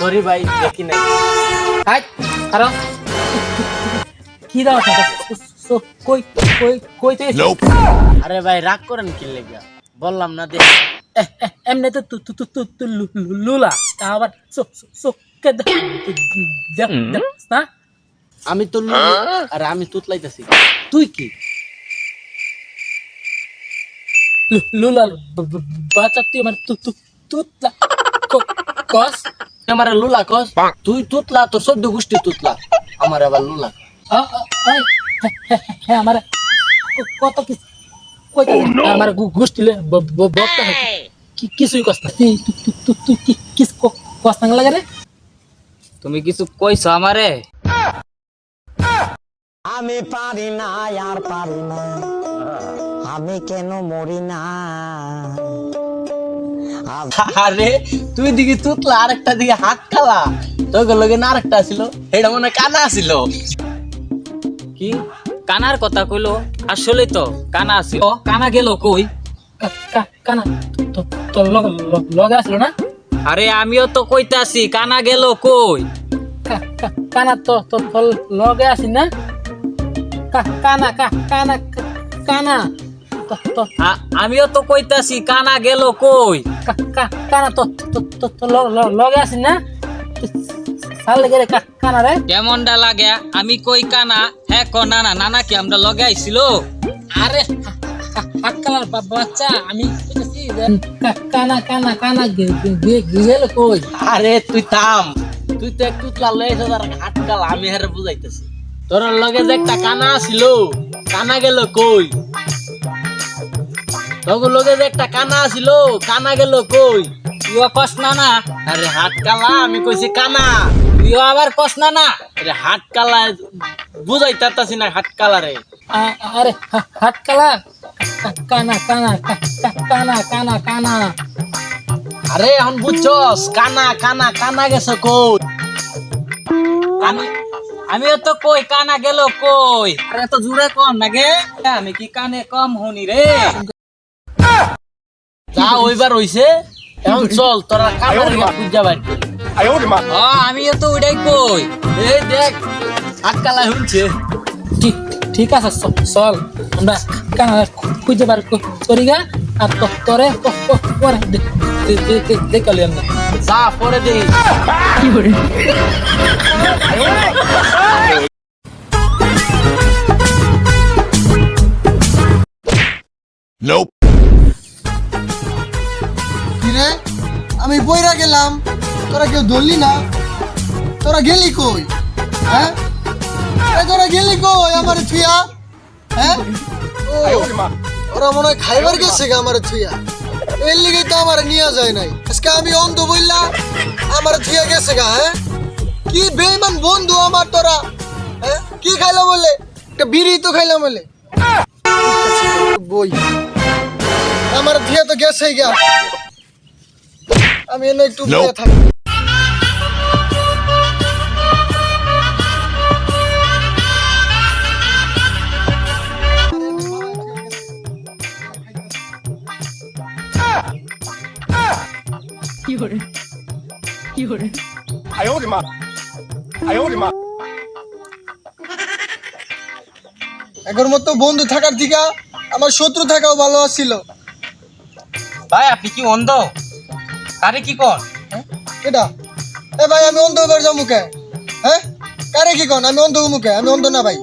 Sorry ভাই দেখি নাই। হাই আরে কি দাও কই কই কই তুই আরে ভাই রাগ করেন কি লেগা, বললাম না দেখ। এমনি তো লুলা আবার কে না আমি তো লুলু আর আমি তুতলাইতেছি। তুই কি লুলা বাচ্চা তুই আমার তুতলা কস আমার লুলা কস? তুই তুতলা, তোর সদ্য গোষ্ঠী তুতলা, আমার আবার লুলা। হ্যাঁ আমার কত কিছু আমার গোষ্ঠীলে বক্তা কিছুই কস না তুই কিস কস না লাগে রে। তুমি কিছু কইছো আমারে? আমি পারি না আর পারি না, আমি কেন মরি না। আরে তুই দিকে তুতলা আরেকটা দিকে হাত খালা, তোর লগে না আরেকটা ছিল, এটা মনে হয় কানা ছিল। কি কানার কথা কইলো? আসলে তো কানা আছে। ও কানা গেল কই? কানা তোর লগে আসলো না? আরে আমিও তো কইতাছি কানা গেল কই? কানা তো তোর লগে আসি না? কানা কানা কানা আমিও তো কইতাছি কানা গেল কই? কানা তো লগে আসি না? সালে গেলে কানা রে কেমনটা লাগে? আমি কই কানা, হ্যাঁ ক নানা। নানা কি আমরা লগে আইছিল? আরে হাত কালার বাচ্চা আমি কইতাছি কানা কানা কানা গেল কই? আরে তুই থাম, তুই তো এক তুতলা লয়েছ আর হাত খালা, আমি হারে বুঝাইতেছি। তোর লগে যে একটা কানা ছিল, কানা গেল কই? তোর লগে যে একটা কানা ছিল, কানা গেল কই? তুইও কস নানা? আরে হাত কালা, আমি কইছি কানা। তুইও আবার কস নানা? আরে হাত কালা বুঝাইতাছি না, হাত কালা রে। আরে হাত কালা কানা কানা কানা কানা কানা আরে এখন বুঝছস, কানা কানা কানা গেছে কই? আমিও তো কই কানা গেল কই? আরে তো জুড়ে কম নাগে, আমি কি কানে কম হনি রে? যা ওইবার হইছে, এখন চল তোরা কানা খুঁজা বাইর করি। আমিও তো ওইটাই কই। এই দেখ হাত কালা হইছে। ঠিক আছে চল আমরা কানা খুঁজে বার করি গা, আর তোরে পরে দেখালি আমরা। যা পরে দেই। কিরে আমি বইরা গেলাম, তোরা কেউ ধরলি না? তোরা গেলি কই? হ্যাঁ তোরা গেলি কই আমার থুইয়া? হ্যাঁ ওরা মনে হয় খাইবার গেছে গা আমার থুইয়া, এর লিগে তো আমার নিয়ে যায় নাই। আজকে আমি অন্ধ বললা আমার থুইয়া গেছে গা। হ্যাঁ কি বেইমান বন্ধু আমার তোরা। হ্যাঁ কি খাইলাম বলে? একটা বিড়ি তো খাইলাম বলে বই আমার থুইয়া তো গেছেই গা। আমি এনে একটু বসে থাকি। এখন মতো বন্ধু থাকার থেকে আমার শত্রু থাকাও ভালো ছিল। ভাই আপনি কি অন্ধ? কারে কি কর? কেডা? এ ভাই আমি অন্ধ হবার যাবো মুখে? হ্যাঁ কারে কি কন? আমি অন্ধ মুখে? আমি অন্ধ না ভাই।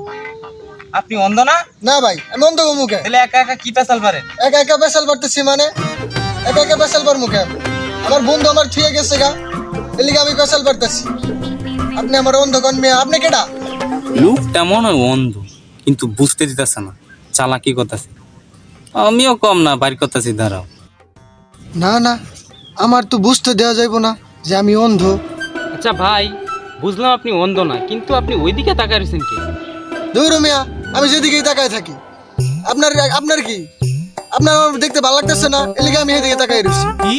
আপনি অন্ধ না? না ভাই আমি অন্ধ মুখে। তাহলে একা একা কি পেশাল পারেন? একা একা বেসাল পারতেছি মানে? একা একা বেসাল পার মুখে? আমার বন্ধু আমার থুয়ে গেছে গা, এলিগে আমি বেসাল পারতেছি। আপনি আমার অন্ধ কন মেয়ে? আপনি কেডা? লোকটা মনে হয় অন্ধ, কিন্তু বুঝতে দিতেছে না, চালাকি করতেছে। আমিও কম না, বাইর করতেছি, দাঁড়াও। না না আমার তো বুঝতে দেওয়া যাইব না যে আমি অন্ধ। আচ্ছা ভাই, বুঝলাম আপনি অন্ধ না, কিন্তু আপনি ওইদিকে তাকায় রয়েছেন কি? দৌড় মিয়া, আমি যেদিকেই তাকায় থাকি। আপনার আপনার কি? আপনার আমার দেখতে ভালো লাগতেছে না, এলিগে আমি এদিকে তাকাই রয়েছি। কি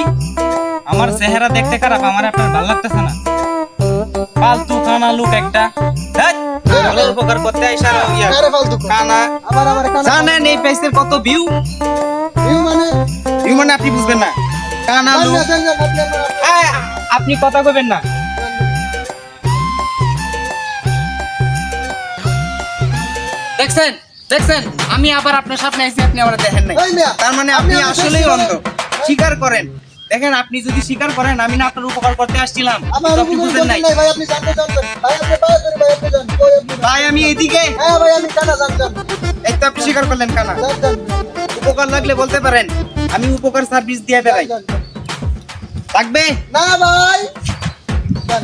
আমার চেহারা দেখতে খারাপ, আমার আপনার ভালো লাগতেছে না? ফালতু কানা লোক একটা। উপকার করতে আইসা আরে ফালতু কানা। আবার আমার কানা জানেন এই পেজের কত ভিউ? ভিউ মানে? ভিউ মানে আপনি বুঝবেন না। কানা লোক। আপনি কথা কইবেন না। দেখছেন দেখছেন আমি আবার আপনার সামনে আইছি, আপনি আমার দেখেন নাই। এই মিয়া, তার মানে আপনি আপনি আমার আসলেই সাথে অন্ধ। স্বীকার করেন। দেখেন আপনি যদি স্বীকার করেন আমি না আপনার উপকার করতে আসছিলাম, আমার তো আপনি উপকার বুঝেন নাই। নাই ভাই, আপনি জানতে জানতেন ভাই, আপনি পায়ে ধরে ভাই, আপনি জান কই আপনি যান? ভাই আমি এইদিকে, হ্যাঁ ভাই, আমি কানা জানতাম এই তো আপনি স্বীকার করলেন কানা। জানতাম উপকার লাগলে বলতে পারেন, আমি উপকার সার্ভিস দিয়ে বেড়াই। লাগবে না ভাই জান।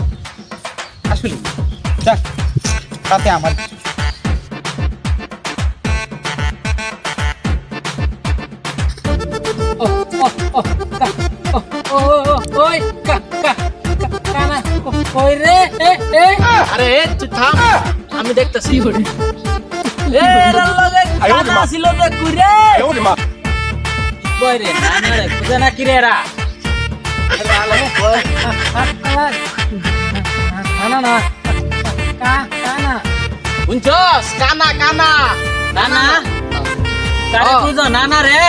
আসলে যাক, তাতে আমার ও ও ও কা ও ও ওই কানা কই রে এ আরে তুই থাম, আমি দেখতেছি। এ এর লগে কানা ছিল যে কুরে। কই রে নানা রে বুঝে না কি রে এরা কানা না কানা বুঝছস? কানা কানা নানা কারে ও। বুঝো নানা রে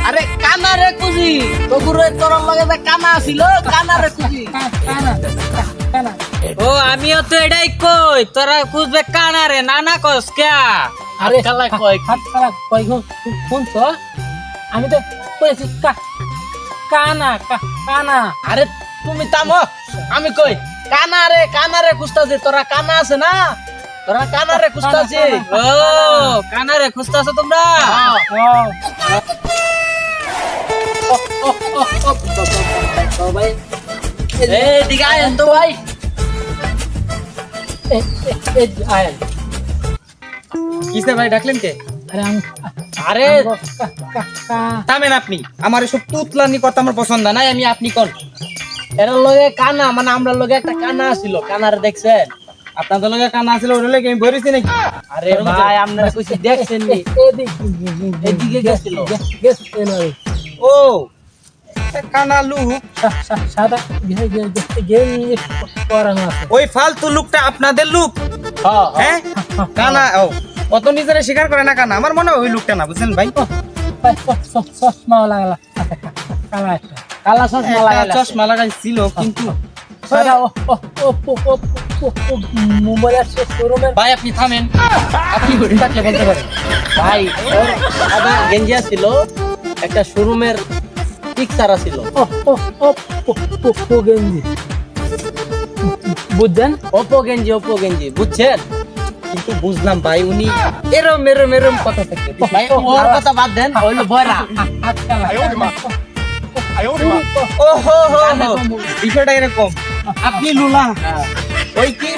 আরে কানা রে কুজি তো গুরে তোর লগে যে কানা ছিল, কানা রে কুজি। কানা কানা ও আমিও তো এটাই কই তোরা খুঁজবে কানা রে নানা কস কে আরে কালা কয় কি? হাত কালা কই কোন তো আমি তো কইছি কানা কানা আরে তুমি থামো, আমি কই কানা রে খুঁজতাছি। তোরা কানা আছে না, তোরা কানা রে খুঁজতাছি। ও কানা রে খুঁজতাছো তোমরা ভাই এই দিকে আয় তো ভাই। আয় কিসে ভাই ডাকলেন কে? আরে আমি আরে থামেন আপনি, আমার এসব তুতলানি কথা আমার পছন্দ নাই, আমি আপনি কোন? এর লগে কানা, মানে আমরা লগে একটা কানা ছিল, কানারে দেখছেন? আপনাদের লগে কানা ছিল ওর লগে আমি বইরেছি নাকি? আরে ভাই আপনারা কইছি দেখছেন নি? এদিকে গেছিল। ও কানা লুক, সাদা গেঞ্জি পরানো আছে ওই ফালতু লুকটা আপনাদের লুক? হ্যাঁ কানা, ও অত নিজেরা স্বীকার করে না কানা। আমার মনে হয় ওই লুকটা না, বুঝছেন ভাই? চশমা লাগালা কালা একটা কালা চশমা একটা লাগাইলা। চশমা লাগাইছিল কিন্তু সাদা মোবাইলের শোরুমের ভাই আপনি থামেন, আপনি থাকলে বলতে পারেন ভাই, ওর সাদা গেঞ্জি ছিল, একটা শোরুমের পিকচার ছিল। গেঞ্জি বুঝছেন ওপো গেঞ্জি বুঝছেন? কিন্তু বুঝলাম ভাই উনি এরম এরম এরম কথা থাকে ভাই। ওর কথা বাদ দেন, হইলো বয়রা। হাত কালা ও হো হো হো, বিষয়টা এরকম। আপনি লুলা, ওই কি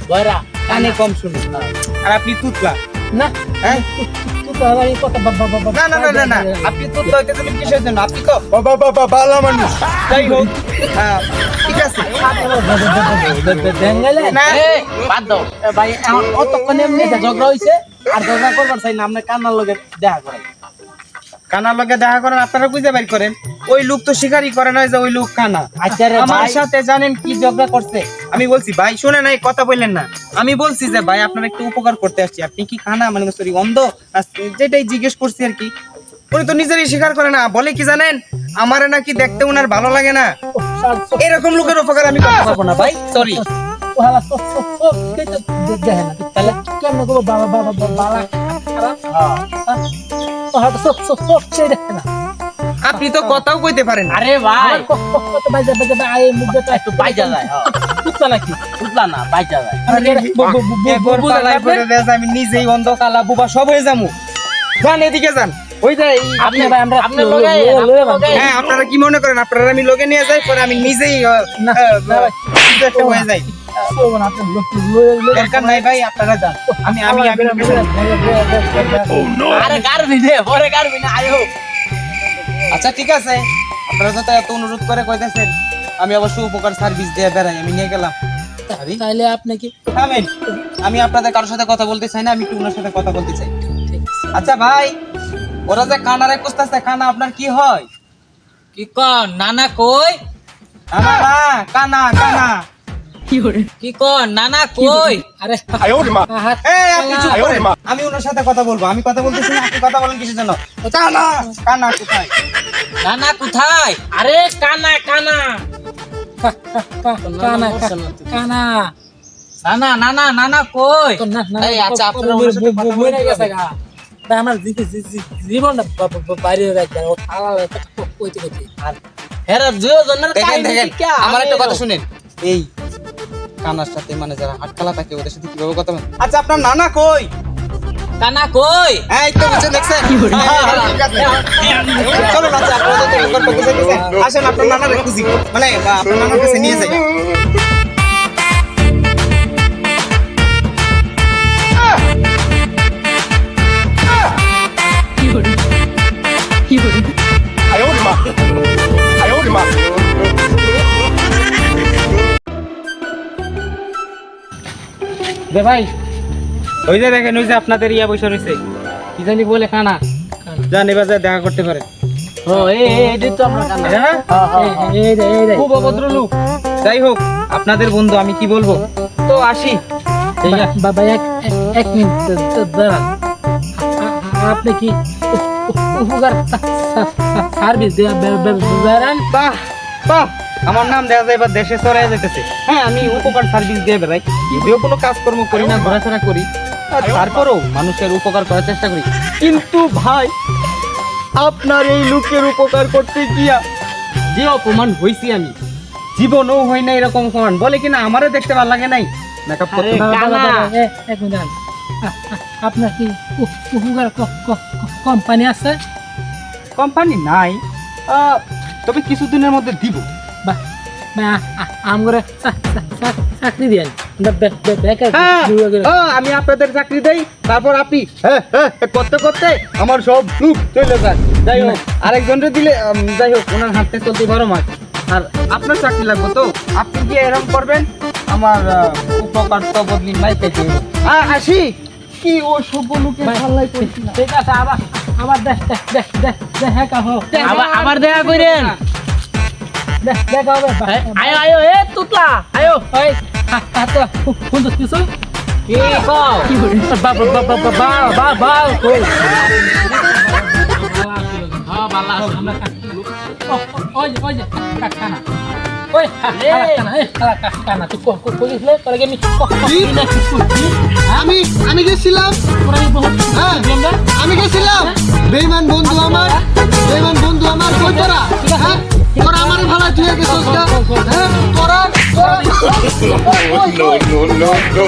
বয়রা কানে কম শুনে, আর আপনি তুতলা। না হ্যাঁ কথা না না না না না, আপনি তুতলা হইতেছেন কিসের জন্য? আপনি তো ভালো মানুষ। যাই হোক, ঠিক আছে। বেঙ্গলে না এ, বাদ দাও। এ ভাই এখন অতক্ষণে এমনি ঝগড়া হইছে, আর ঝগড়া করবার চাই না, আপনি কান্নার লগে দেখা করেন। কানার লগে দেখা করেন, আপনারা বুঝতে বাইর করেন। ওই লোক তো স্বীকারই করে না যে ওই লোক কানা। আচ্ছা রে আমার ভাই, সাথে জানেন কি ঝগড়া করছে? আমি বলছি ভাই শুনে নাই, কথা বললেন না। আমি বলছি যে ভাই আপনার একটু উপকার করতে আসছি, আপনি কি কানা মানে সরি অন্ধ? যেটাই জিজ্ঞেস করছি আর কি। উনি তো নিজেরই স্বীকার করে না, বলে কি জানেন, আমারে নাকি দেখতে উনার ভালো লাগে না। এরকম লোকের উপকার আমি করতে পারবো না ভাই, সরি। তাহলে কেমন করবো বাবা বাবা বাবা দেখে না আপনি তো কথাও কইতে পারেন না। আরে ভাই কত বাজে বাজে আয় মুখ দেখে একটু বাইজা যায়, বুঝলা নাকি বুঝলা না, বাইজা যায়। এরপর পালাই করে দেয় যে আমি নিজেই অন্ধ কালা বুবা সব হয়ে যাবো। যান এদিকে যান, ওই যে আপনি ভাই আমরা আপনি লগে আইয়েন, আপনি লগে আইয়েন। হ্যাঁ আপনারা কি মনে করেন আপনারা আমি লগে নিয়ে যাই, পরে আমি নিজেই না, না ভাই। কিছু একটা হয়ে যাই? দরকার নাই ভাই, আপনারা যান। আমি আমি আমি আরে গারবি নে, পরে গারবি না, আয়ো। আচ্ছা ঠিক আছে, আপনারা যত এত অনুরোধ করে কইতেছেন, আমি অবশ্য উপকার সার্ভিস দিয়ে বেড়াই, আমি নিয়ে গেলাম। আরে তাইলে আপনি কি থামেন, আমি আপনাদের কারোর সাথে কথা বলতে চাই না, আমি একটু ওনার সাথে কথা বলতে চাই। আচ্ছা ভাই, ওরা যে কানারে খুঁজতেছে, কানা আপনার কি হয়? কি কন নানা কই কানা না, কানা কানা। কি কন নানা কই আরে হাত এই আপনি চুপ করেন, আমি ওনার সাথে কথা বলবো। আমি কথা বলতেছি না, আপনি কথা বলেন কিসের জন্য? কানা কানা কোথায়? নানা কোথায় আরে কানা কানা কানা কানা নানা নানা নানা কই তো না না এই, আচ্ছা, আপনারা ওনার সাথে কথা বলতে মরে গেছে গা ভাই আমার জীবনটা বাইরে হয়ে গেছে ও থালা কইতে কইতে আর হেরা দুজনের দেখেন কাহিনী দেখেন কি আমার একটা কথা আমিও। শুনেন এই কানার সাথে মানে যারা আটকালা থাকে ওদের সাথে কিভাবে কথা বলেন আচ্ছা আপনার নানা কই কানা কই এই তো বুঝছেন দেখছেন চলো না আচ্ছা আপনারা তো উপকার করতে চাইতেছেন আসেন আপনার নানার খুঁজি মানে আপনার নানার কাছে নিয়ে যাই দে ভাই ওই যে দেখেন ওই যে আপনাদের ইয়া বসে রয়েছে কি জানি বলে কানা যান এবার যা দেখা করতে পারেন ও এই তো আমরা কানা হ্যাঁ এই রে খুব অভদ্র লোক যাই হোক আপনাদের বন্ধু আমি কি বলবো তো আসি বাবা এক মিনিট দাঁড়ান আপনি কি উপকার সার্ভিস বেড়ান বাহ বাহ আমার নাম দেখা যায় এবার দেশে চড়াই যেতেছে হ্যাঁ আমি উপকার সার্ভিস দিয়ে বেড়াই যদিও কোনো কাজকর্ম করি না ঘোরাফেরা করি আর তারপরেও মানুষের উপকার করার চেষ্টা করি কিন্তু ভাই আপনার এই লোকের উপকার করতে গিয়া যে অপমান হয়েছি আমি জীবনও হয় না এরকম অপমান বলে কিনা আমারও দেখতে ভালো লাগে নাই মেকআপ করতে এক মিনিট দাঁড়ান আপনার কি উপকার কোম্পানি আছে কোম্পানি নাই তবে কিছুদিনের মধ্যে দিব বা আমগরে চাকরি দিয়েন আমি আপনাদের চাকরি দেই তারপর আপনি করতে করতে আমার সব লুক চলে যায় যাই হোক আরেকজনকে দিলে যাই হোক ওনার হাতে চলতে 12 মাস আর আপনার চাকরি লাগবে তো আপনি কি এরকম করবেন আমার উপকার তো বদলি নাই খাইতে আসি কি ও সব লোকের পাল্লাই পড়ছি না ঠিক আছে আবার দেখা হোক আবার দেখা করেন দেখা হবে আয়ো আয়ো এ তুতলা আয়ো ওই হাতে ফোন তো কিছু কি কও বা কই ওই কানা ওই কানা তুই কইলে তোরে আমি আমি গেছিলাম হ্যাঁ আমি গেছিলাম বেঈমান বন্ধু আমার কই তোরা হ্যাঁ তোরা আমার ভালো তুই গেছিস হ্যাঁ তোরা no, no, no, no.